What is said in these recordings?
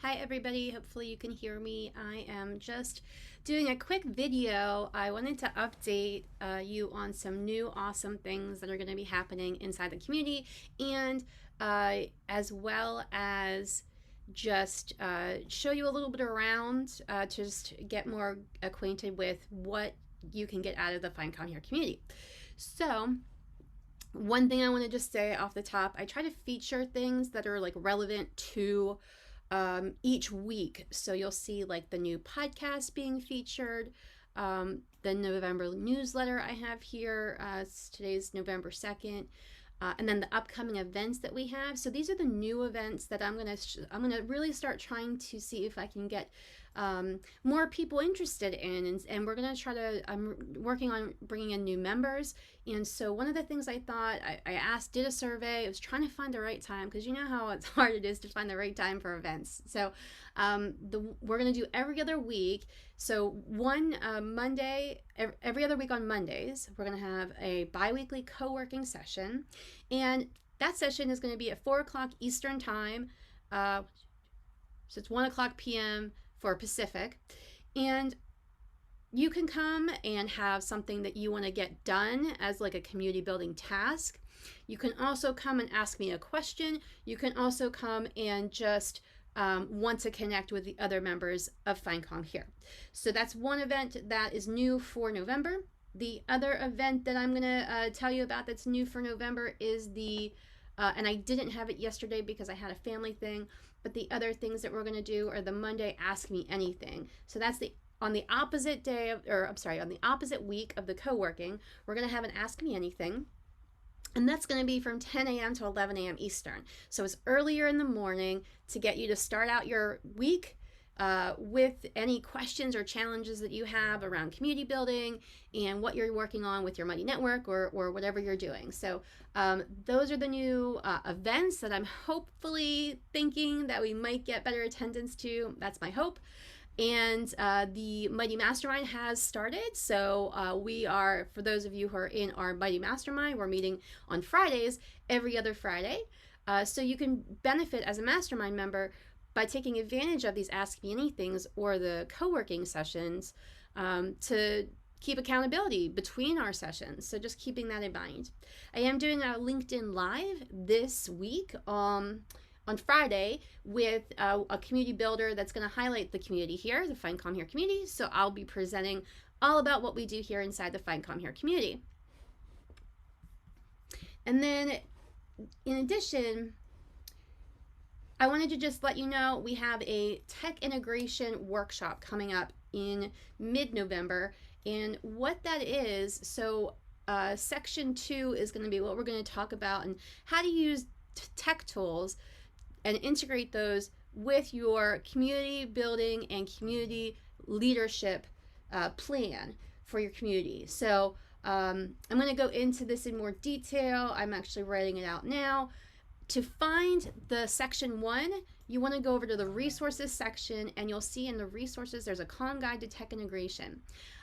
Hi everybody, hopefully you can hear me. I am just doing a quick video. I wanted to update you on some new awesome things that are going to be happening inside the community, and as well as just show you a little bit around to just get more acquainted with what you can get out of the Find Calm Here community. So one thing I want to just say off the top, I try to feature things that are like relevant to each week. So you'll see like the new podcast being featured, the November newsletter I have here. Today's November 2nd. And then the upcoming events that we have. So these are the new events that I'm gonna really start trying to see if I can get more people interested in, and we're gonna try to. I'm working on bringing in new members, and so one of the things I thought I did a survey. I was trying to find the right time because you know how hard it is to find the right time for events. So we're gonna do every other week. So one Monday, every other week on Mondays, we're gonna have a bi-weekly co-working session, and that session is going to be at 4 o'clock Eastern time. So it's 1 o'clock p.m. for Pacific. And you can come and have something that you want to get done as like a community building task. You can also come and ask me a question. You can also come and just want to connect with the other members of Find Calm Here. So that's one event that is new for November. The other event that I'm going to tell you about that's new for November is and I didn't have it yesterday because I had a family thing, but the other things that we're going to do are the Monday Ask Me Anything. So that's on the opposite on the opposite week of the co-working, we're going to have an Ask Me Anything. And that's going to be from 10 a.m. to 11 a.m. Eastern. So it's earlier in the morning to get you to start out your week with any questions or challenges that you have around community building and what you're working on with your Mighty Network or whatever you're doing. So those are the new events that I'm hopefully thinking that we might get better attendance to. That's my hope. And the Mighty Mastermind has started. So we are, for those of you who are in our Mighty Mastermind, we're meeting on Fridays, every other Friday. So you can benefit as a Mastermind member by taking advantage of these Ask Me Anythings or the co-working sessions to keep accountability between our sessions. So just keeping that in mind. I am doing a LinkedIn Live this week on Friday with a community builder that's going to highlight the community here, the Find Calm Here community. So I'll be presenting all about what we do here inside the Find Calm Here community. And then in addition, I wanted to just let you know we have a tech integration workshop coming up in mid-November. And what that is, so section 2 is going to be what we're going to talk about and how to use tech tools and integrate those with your community building and community leadership plan for your community. So I'm going to go into this in more detail. I'm actually writing it out now. To find the section 1, you want to go over to the resources section, and you'll see in the resources there's a Calm Guide to Tech Integration.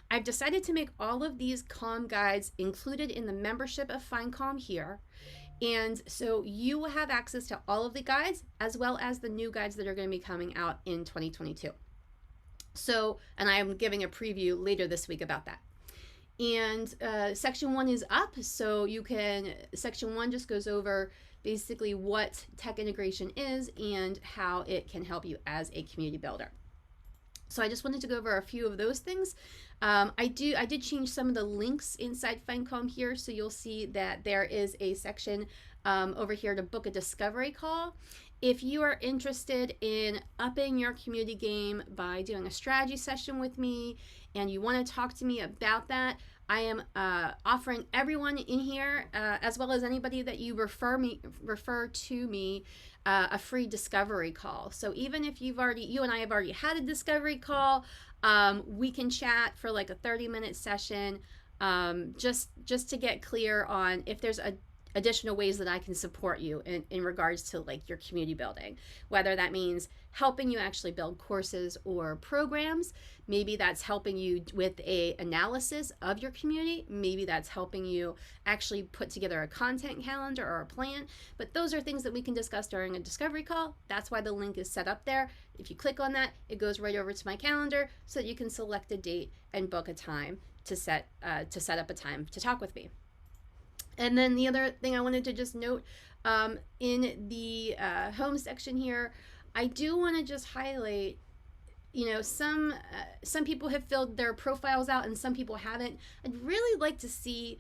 I've decided to make all of these Calm Guides included in the membership of Find Calm Here. And so you will have access to all of the guides as well as the new guides that are going to be coming out in 2022. So, and I am giving a preview later this week about that. And section 1 is up, so section 1 just goes over basically what tech integration is and how it can help you as a community builder. So I just wanted to go over a few of those things. I did change some of the links inside Find Calm Here, so you'll see that there is a section over here to book a discovery call. If you are interested in upping your community game by doing a strategy session with me and you want to talk to me about that, I am offering everyone in here, as well as anybody that you refer to me, a free discovery call. So even if you and I have already had a discovery call, we can chat for like a 30-minute session, just to get clear on if there's a additional ways that I can support you in regards to like your community building, whether that means helping you actually build courses or programs. Maybe that's helping you with a analysis of your community. Maybe that's helping you actually put together a content calendar or a plan. But those are things that we can discuss during a discovery call. That's why the link is set up there. If you click on that, it goes right over to my calendar so that you can select a date and book a time to set up a time to talk with me. And then the other thing I wanted to just note, in the home section here, I do want to just highlight, some people have filled their profiles out and some people haven't. I'd really like to see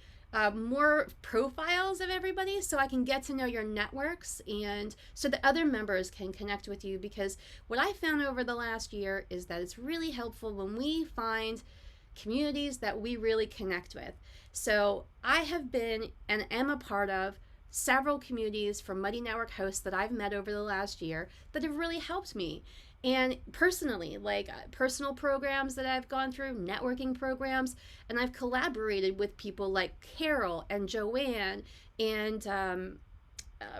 more profiles of everybody so I can get to know your networks and so that other members can connect with you, because what I found over the last year is that it's really helpful when we find communities that we really connect with. So I have been and am a part of several communities from Muddy Network hosts that I've met over the last year that have really helped me. And personally, like personal programs that I've gone through, networking programs, and I've collaborated with people like Carol and Joanne and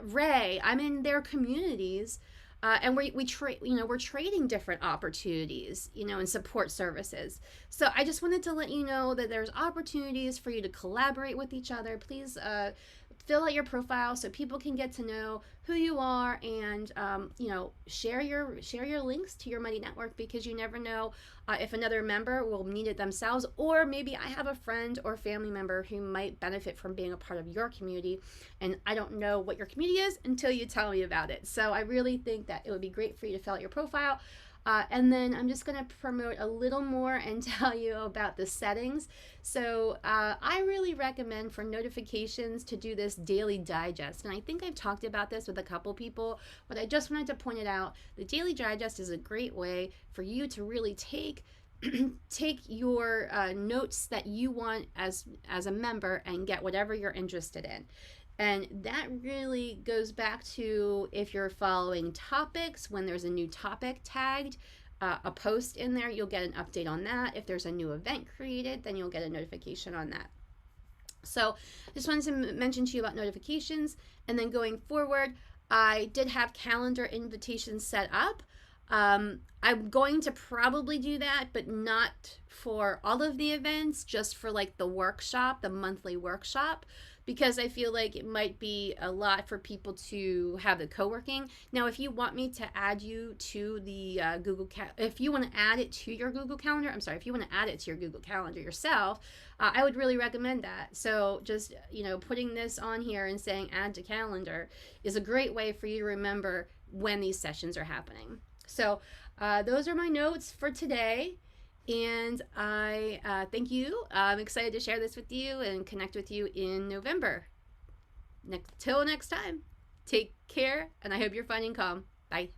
Ray. I'm in their communities. And we're trading different opportunities, and support services. So I just wanted to let you know that there's opportunities for you to collaborate with each other. Please fill out your profile so people can get to know who you are, and share your links to your Mighty Network, because you never know if another member will need it themselves, or maybe I have a friend or family member who might benefit from being a part of your community, and I don't know what your community is until you tell me about it. So I really think that it would be great for you to fill out your profile. And then I'm just going to promote a little more and tell you about the settings. So I really recommend for notifications to do this daily digest. And I think I've talked about this with a couple people, but I just wanted to point it out. The daily digest is a great way for you to really take your notes that you want as a member and get whatever you're interested in. And that really goes back to if you're following topics, when there's a new topic tagged, a post in there, you'll get an update on that. If there's a new event created, then you'll get a notification on that. So I just wanted to mention to you about notifications. And then going forward, I did have calendar invitations set up. I'm going to probably do that, but not for all of the events, just for like the workshop, the monthly workshop, because I feel like it might be a lot for people to have the co-working. Now, if you want me to add you to the if you want to add it to your Google Calendar, if you want to add it to your Google Calendar yourself, I would really recommend that. So just, putting this on here and saying add to calendar is a great way for you to remember when these sessions are happening. So those are my notes for today. And I thank you. I'm excited to share this with you and connect with you in November. Till next time, take care, and I hope you're finding calm. Bye.